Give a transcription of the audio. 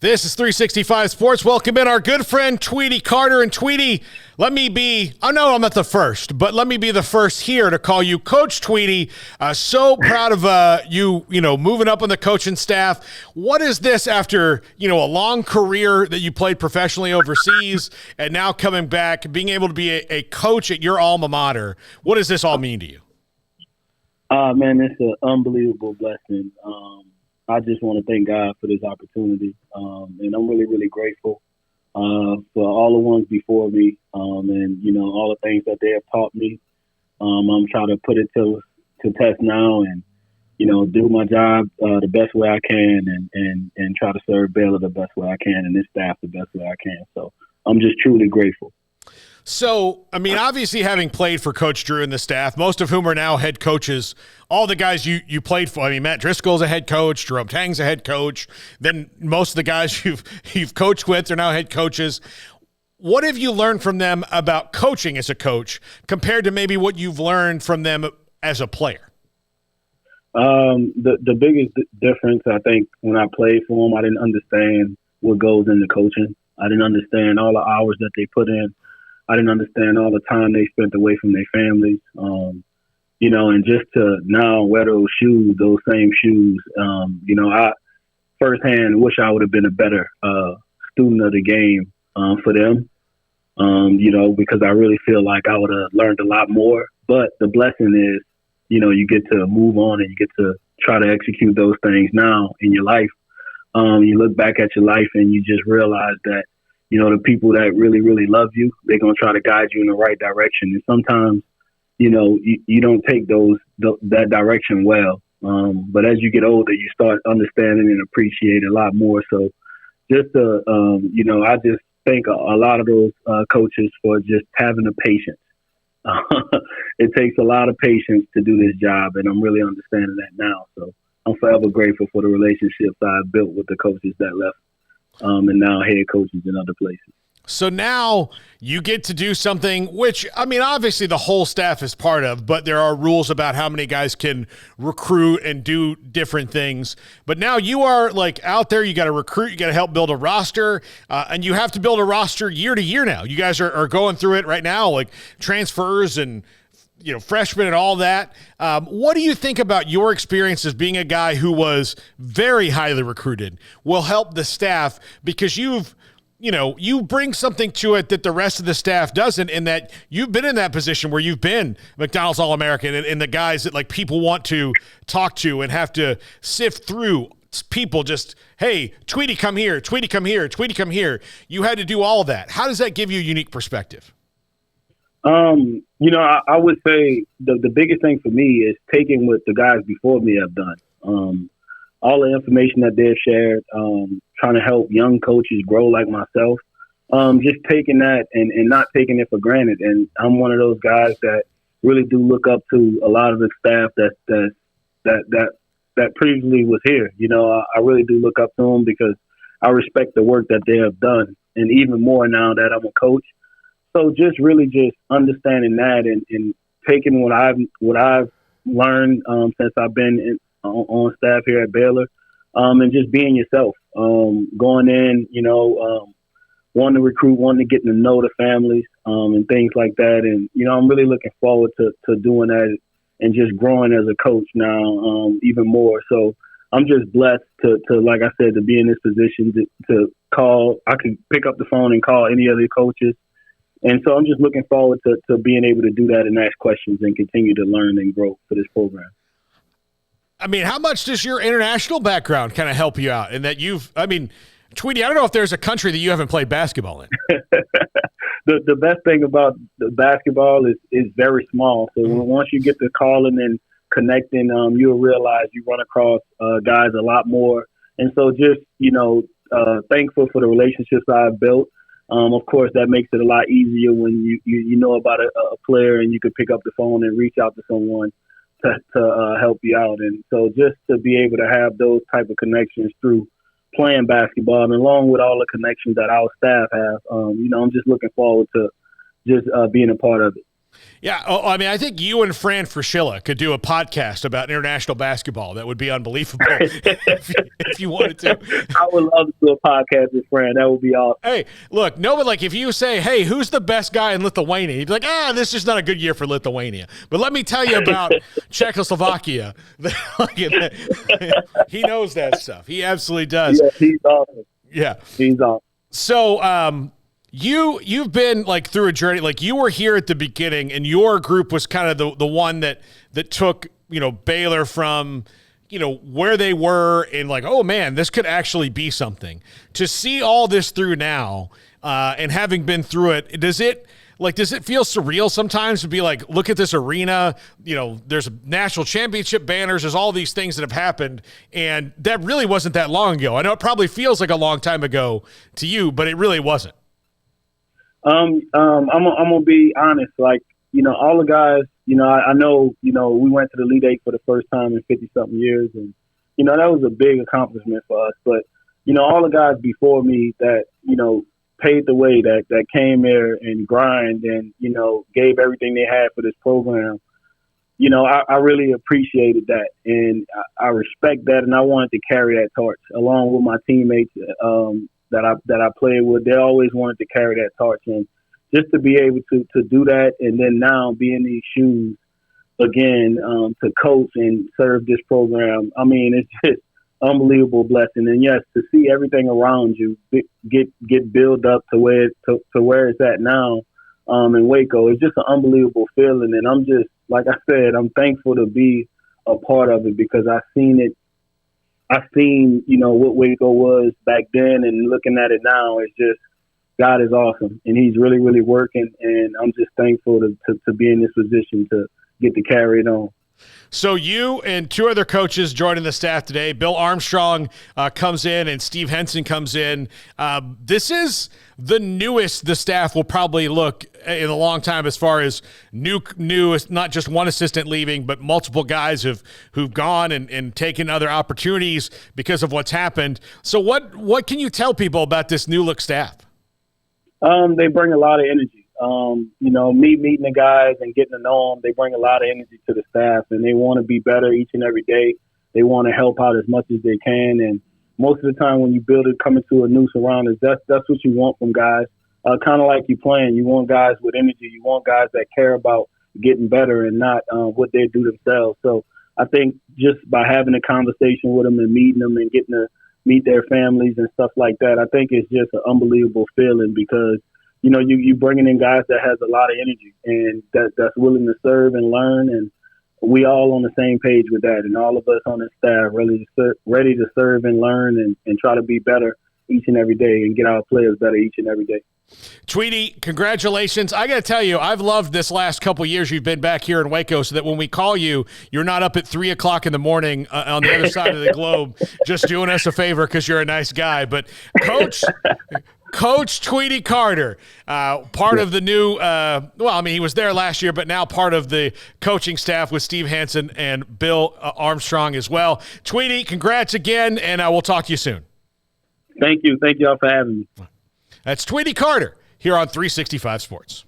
This is 365 Sports. Welcome in our good friend Tweety Carter. And Tweety, let me be, I know I'm not the first, but let me be the first here to call you Coach Tweety. So proud of you moving up on the coaching staff. What is this after, a long career that you played professionally overseas and now coming back, being able to be a coach at your alma mater? What does this all mean to you? Man, it's an unbelievable blessing. I just want to thank God for this opportunity. And I'm really, really grateful for all the ones before me and, all the things that they have taught me. I'm trying to put it to test now and, do my job the best way I can and try to serve Baylor the best way I can and this staff the best way I can. So I'm just truly grateful. So, obviously having played for Coach Drew and the staff, most of whom are now head coaches, all the guys you played for, Matt Driscoll's a head coach, Jerome Tang's a head coach, then most of the guys you've coached with are now head coaches. What have you learned from them about coaching as a coach compared to maybe what you've learned from them as a player? The biggest difference, I think, when I played for them, I didn't understand what goes into coaching. I didn't understand all the hours that they put in. I didn't understand all the time they spent away from their families, and just to now wear those same shoes, I firsthand wish I would have been a better student of the game for them, because I really feel like I would have learned a lot more. But the blessing is, you get to move on and you get to try to execute those things now in your life. You look back at your life and you just realize that, the people that really, really love you, they're going to try to guide you in the right direction. And sometimes, you don't take that direction well. But as you get older, you start understanding and appreciate a lot more. So just, I just thank a lot of those coaches for just having the patience. It takes a lot of patience to do this job, and I'm really understanding that now. So I'm forever grateful for the relationships I've built with the coaches that left. And now head coaches in other places. So now you get to do something which, obviously the whole staff is part of, but there are rules about how many guys can recruit and do different things. But now you are out there, you got to recruit, you got to help build a roster, and you have to build a roster year to year now. You guys are going through it right now, like transfers and freshmen and all that. What do you think about your experience as being a guy who was very highly recruited will help the staff because you bring something to it that the rest of the staff doesn't, in that you've been in that position where you've been McDonald's All-American and the guys that people want to talk to and have to sift through people just, hey, Tweety, come here, Tweety, come here, Tweety, come here. You had to do all of that. How does that give you a unique perspective? I would say the biggest thing for me is taking what the guys before me have done. All the information that they've shared, trying to help young coaches grow like myself, just taking that and not taking it for granted. And I'm one of those guys that really do look up to a lot of the staff that previously was here. I really do look up to them because I respect the work that they have done, and even more now that I'm a coach. So just understanding that and taking what I've learned since I've been on staff here at Baylor, and just being yourself, going in, wanting to recruit, wanting to get to know the families, and things like that. And, I'm really looking forward to doing that and just growing as a coach now, even more. So I'm just blessed to, like I said, to be in this position to call. I could pick up the phone and call any of the coaches. And so I'm just looking forward to being able to do that and ask questions and continue to learn and grow for this program. How much does your international background kind of help you out in that Tweety, I don't know if there's a country that you haven't played basketball in. The best thing about the basketball is very small. So once you get to calling and connecting, you'll realize you run across guys a lot more. And so just, thankful for the relationships I've built. Of course, that makes it a lot easier when you know about a player and you can pick up the phone and reach out to someone to help you out. And so just to be able to have those type of connections through playing basketball, and along with all the connections that our staff have, I'm just looking forward to just being a part of it. Yeah, I mean, I think you and Fran Fraschilla could do a podcast about international basketball. That would be unbelievable if you wanted to. I would love to do a podcast with Fran. That would be awesome. Hey, look, nobody, like if you say, hey, who's the best guy in Lithuania? He'd be like, this is not a good year for Lithuania. But let me tell you about Czechoslovakia. He knows that stuff. He absolutely does. Yeah, he's awesome. Yeah. He's awesome. So, You've been like through a journey, like you were here at the beginning and your group was kind of the one that took, Baylor from, where they were and like, oh man, this could actually be something. To see all this through now and having been through it, does it feel surreal sometimes to be like, look at this arena, there's national championship banners, there's all these things that have happened, and that really wasn't that long ago. I know it probably feels like a long time ago to you, but it really wasn't. I'm gonna be honest. Like, all the guys, I know, we went to the Elite Eight for the first time in 50-something years. And, that was a big accomplishment for us. But, all the guys before me that, paved the way, that came there and grind and, gave everything they had for this program, I really appreciated that. And I respect that. And I wanted to carry that torch along with my teammates, that I played with. They always wanted to carry that torch, and just to be able to do that, and then now be in these shoes again, to coach and serve this program. I mean, it's just unbelievable blessing. And yes, to see everything around you get built up to where it's at now, in Waco, it's just an unbelievable feeling. And I'm just, like I said, I'm thankful to be a part of it because I've seen, what Waco was back then, and looking at it now, it's just, God is awesome, and he's really, really working, and I'm just thankful to be in this position to get to carry it on. So you and two other coaches joining the staff today. Bill Armstrong comes in and Steve Henson comes in. This is the newest the staff will probably look in a long time as far as new, not just one assistant leaving, but multiple guys who've gone and taken other opportunities because of what's happened. So what can you tell people about this new look staff? They bring a lot of energy. Me meeting the guys and getting to know them, they bring a lot of energy to the staff, and they want to be better each and every day. They want to help out as much as they can, and most of the time when you build it, coming to a new surroundings, that's what you want from guys. Kind of like you playing, you want guys with energy. You want guys that care about getting better and not what they do themselves. So I think just by having a conversation with them and meeting them and getting to meet their families and stuff like that, I think it's just an unbelievable feeling because you bringing in guys that has a lot of energy and that's willing to serve and learn, and we all on the same page with that, and all of us on the staff ready to serve and learn and try to be better each and every day and get our players better each and every day. Tweety, congratulations. I got to tell you, I've loved this last couple of years you've been back here in Waco so that when we call you, you're not up at 3 o'clock in the morning on the other side of the globe just doing us a favor because you're a nice guy. But Coach Tweety Carter, part of the new he was there last year, but now part of the coaching staff with Steve Hansen and Bill Armstrong as well. Tweety, congrats again, and we'll talk to you soon. Thank you. Thank y'all for having me. That's Tweety Carter here on 365 Sports.